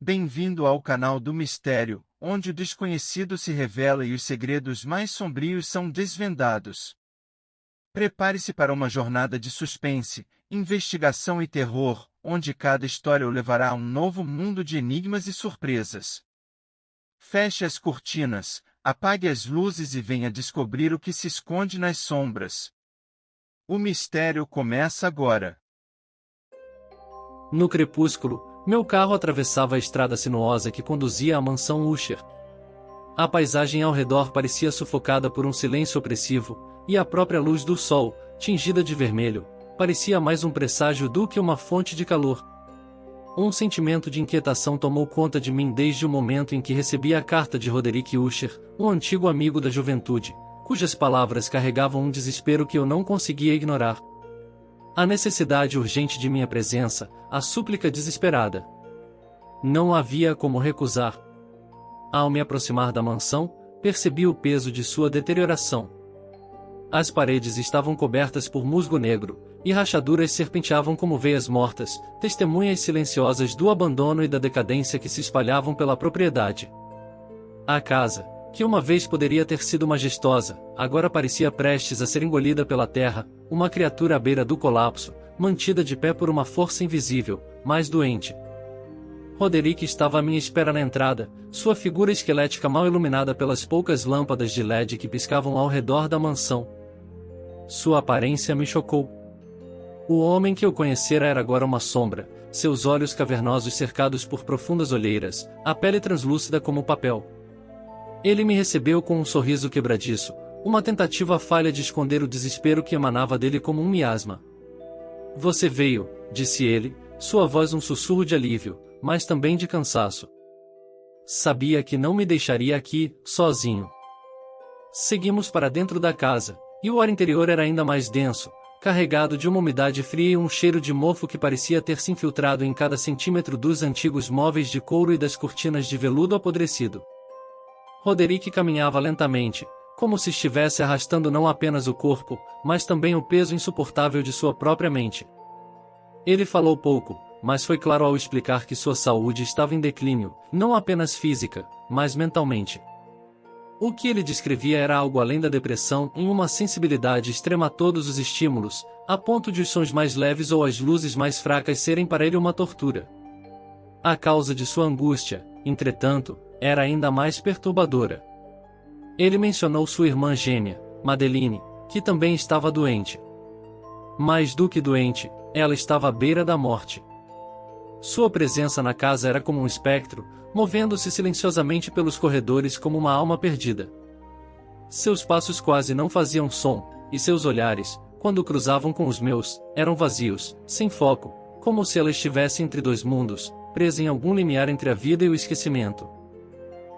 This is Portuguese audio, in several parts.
Bem-vindo ao canal do Mistério, onde o desconhecido se revela e os segredos mais sombrios são desvendados. Prepare-se para uma jornada de suspense, investigação e terror, onde cada história o levará a um novo mundo de enigmas e surpresas. Feche as cortinas, apague as luzes e venha descobrir o que se esconde nas sombras. O mistério começa agora. No crepúsculo, meu carro atravessava a estrada sinuosa que conduzia à mansão Usher. A paisagem ao redor parecia sufocada por um silêncio opressivo, e a própria luz do sol, tingida de vermelho, parecia mais um presságio do que uma fonte de calor. Um sentimento de inquietação tomou conta de mim desde o momento em que recebi a carta de Roderick Usher, um antigo amigo da juventude, cujas palavras carregavam um desespero que eu não conseguia ignorar. A necessidade urgente de minha presença, a súplica desesperada. Não havia como recusar. Ao me aproximar da mansão, percebi o peso de sua deterioração. As paredes estavam cobertas por musgo negro, e rachaduras serpenteavam como veias mortas, testemunhas silenciosas do abandono e da decadência que se espalhavam pela propriedade. A casa, que uma vez poderia ter sido majestosa, agora parecia prestes a ser engolida pela terra, uma criatura à beira do colapso, mantida de pé por uma força invisível, mas doente. Roderick estava à minha espera na entrada, sua figura esquelética mal iluminada pelas poucas lâmpadas de LED que piscavam ao redor da mansão. Sua aparência me chocou. O homem que eu conhecera era agora uma sombra, seus olhos cavernosos cercados por profundas olheiras, a pele translúcida como papel. Ele me recebeu com um sorriso quebradiço, uma tentativa falha de esconder o desespero que emanava dele como um miasma. "Você veio", disse ele, sua voz um sussurro de alívio, mas também de cansaço. Sabia que não me deixaria aqui, sozinho. Seguimos para dentro da casa, e o ar interior era ainda mais denso, carregado de uma umidade fria e um cheiro de mofo que parecia ter se infiltrado em cada centímetro dos antigos móveis de couro e das cortinas de veludo apodrecido. Roderick caminhava lentamente, como se estivesse arrastando não apenas o corpo, mas também o peso insuportável de sua própria mente. Ele falou pouco, mas foi claro ao explicar que sua saúde estava em declínio, não apenas física, mas mentalmente. O que ele descrevia era algo além da depressão, em uma sensibilidade extrema a todos os estímulos, a ponto de os sons mais leves ou as luzes mais fracas serem para ele uma tortura. A causa de sua angústia, entretanto, era ainda mais perturbadora. Ele mencionou sua irmã gêmea, Madeline, que também estava doente. Mais do que doente, ela estava à beira da morte. Sua presença na casa era como um espectro, movendo-se silenciosamente pelos corredores como uma alma perdida. Seus passos quase não faziam som, e seus olhares, quando cruzavam com os meus, eram vazios, sem foco, como se ela estivesse entre dois mundos, presa em algum limiar entre a vida e o esquecimento.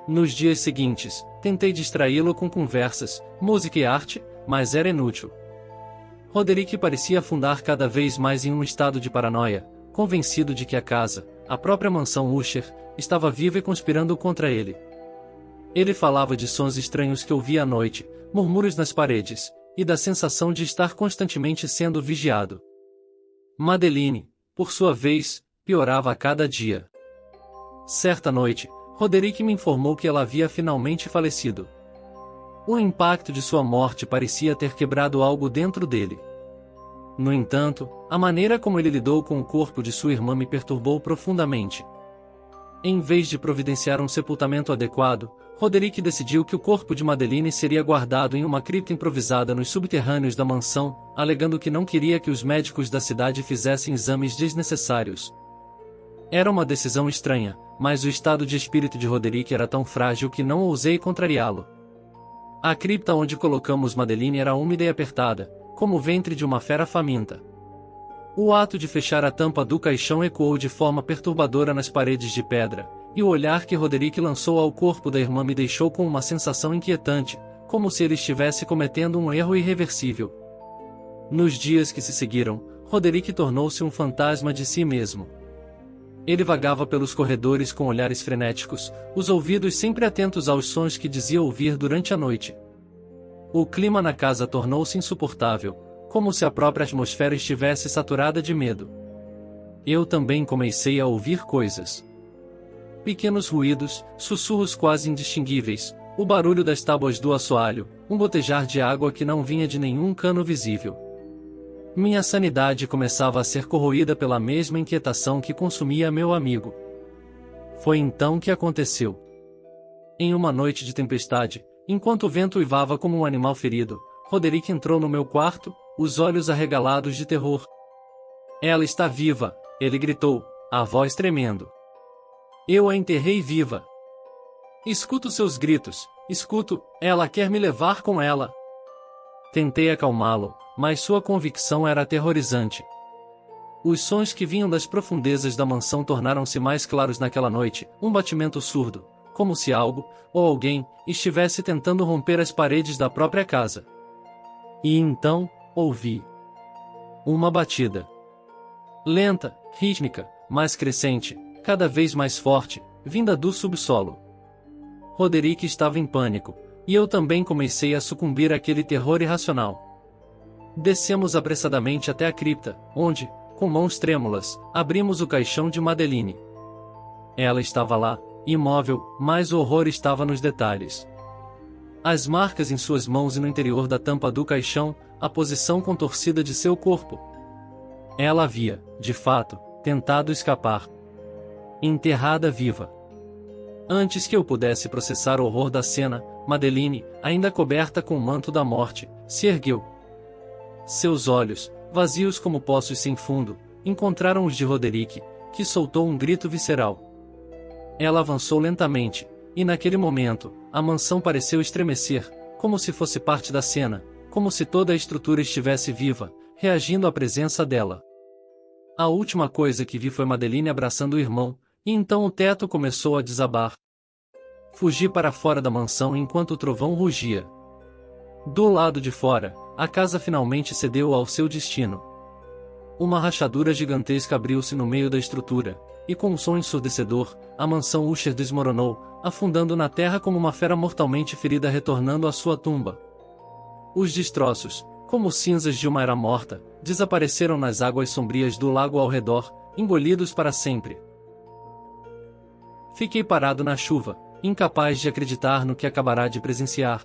Nos dias seguintes, tentei distraí-lo com conversas, música e arte, mas era inútil. Roderick parecia afundar cada vez mais em um estado de paranoia, convencido de que a casa, a própria mansão Usher, estava viva e conspirando contra ele. Ele falava de sons estranhos que ouvia à noite, murmúrios nas paredes, e da sensação de estar constantemente sendo vigiado. Madeline, por sua vez, piorava a cada dia. Certa noite, Roderick me informou que ela havia finalmente falecido. O impacto de sua morte parecia ter quebrado algo dentro dele. No entanto, a maneira como ele lidou com o corpo de sua irmã me perturbou profundamente. Em vez de providenciar um sepultamento adequado, Roderick decidiu que o corpo de Madeline seria guardado em uma cripta improvisada nos subterrâneos da mansão, alegando que não queria que os médicos da cidade fizessem exames desnecessários. Era uma decisão estranha, mas o estado de espírito de Roderick era tão frágil que não ousei contrariá-lo. A cripta onde colocamos Madeline era úmida e apertada, como o ventre de uma fera faminta. O ato de fechar a tampa do caixão ecoou de forma perturbadora nas paredes de pedra, e o olhar que Roderick lançou ao corpo da irmã me deixou com uma sensação inquietante, como se ele estivesse cometendo um erro irreversível. Nos dias que se seguiram, Roderick tornou-se um fantasma de si mesmo. Ele vagava pelos corredores com olhares frenéticos, os ouvidos sempre atentos aos sons que dizia ouvir durante a noite. O clima na casa tornou-se insuportável, como se a própria atmosfera estivesse saturada de medo. Eu também comecei a ouvir coisas. pequenos ruídos, sussurros quase indistinguíveis, o barulho das tábuas do assoalho, um gotejar de água que não vinha de nenhum cano visível. Minha sanidade começava a ser corroída pela mesma inquietação que consumia meu amigo. Foi então que aconteceu. Em uma noite de tempestade, enquanto o vento uivava como um animal ferido, Roderick entrou no meu quarto, os olhos arregalados de terror. "Ela está viva!" ele gritou, a voz tremendo. "Eu a enterrei viva! Escuto seus gritos, escuto, ela quer me levar com ela!" Tentei acalmá-lo, mas sua convicção era aterrorizante. Os sons que vinham das profundezas da mansão tornaram-se mais claros naquela noite, um batimento surdo, como se algo, ou alguém, estivesse tentando romper as paredes da própria casa. E então, ouvi uma batida. Lenta, rítmica, mas crescente, cada vez mais forte, vinda do subsolo. Roderick estava em pânico, e eu também comecei a sucumbir àquele terror irracional. Descemos apressadamente até a cripta, onde, com mãos trêmulas, abrimos o caixão de Madeline. Ela estava lá, imóvel, mas o horror estava nos detalhes. As marcas em suas mãos e no interior da tampa do caixão, a posição contorcida de seu corpo. Ela havia, de fato, tentado escapar. Enterrada viva. Antes que eu pudesse processar o horror da cena, Madeline, ainda coberta com o manto da morte, se ergueu. Seus olhos, vazios como poços sem fundo, encontraram os de Roderick, que soltou um grito visceral. Ela avançou lentamente, e naquele momento, a mansão pareceu estremecer, como se fosse parte da cena, como se toda a estrutura estivesse viva, reagindo à presença dela. A última coisa que vi foi Madeline abraçando o irmão, e então o teto começou a desabar. Fugi para fora da mansão enquanto o trovão rugia. Do lado de fora, a casa finalmente cedeu ao seu destino. Uma rachadura gigantesca abriu-se no meio da estrutura, e com um som ensurdecedor, a mansão Usher desmoronou, afundando na terra como uma fera mortalmente ferida retornando à sua tumba. Os destroços, como cinzas de uma era morta, desapareceram nas águas sombrias do lago ao redor, engolidos para sempre. Fiquei parado na chuva, incapaz de acreditar no que acabará de presenciar.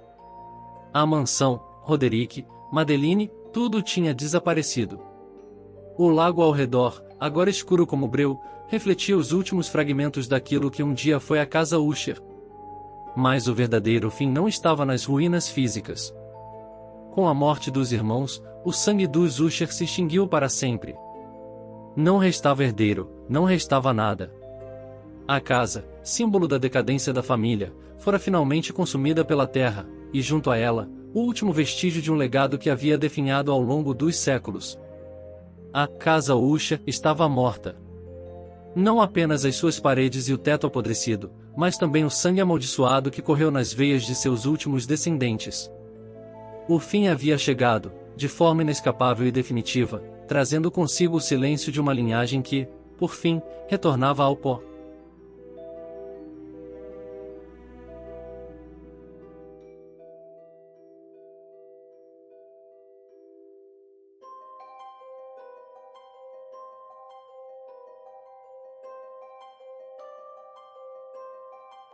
A mansão, Roderick, Madeline, tudo tinha desaparecido. O lago ao redor, agora escuro como breu, refletia os últimos fragmentos daquilo que um dia foi a casa Usher. Mas o verdadeiro fim não estava nas ruínas físicas. Com a morte dos irmãos, o sangue dos Usher se extinguiu para sempre. Não restava herdeiro, não restava nada. A casa, símbolo da decadência da família, fora finalmente consumida pela terra, e junto a ela, o último vestígio de um legado que havia definhado ao longo dos séculos. A casa Usher estava morta. Não apenas as suas paredes e o teto apodrecido, mas também o sangue amaldiçoado que correu nas veias de seus últimos descendentes. O fim havia chegado, de forma inescapável e definitiva, trazendo consigo o silêncio de uma linhagem que, por fim, retornava ao pó.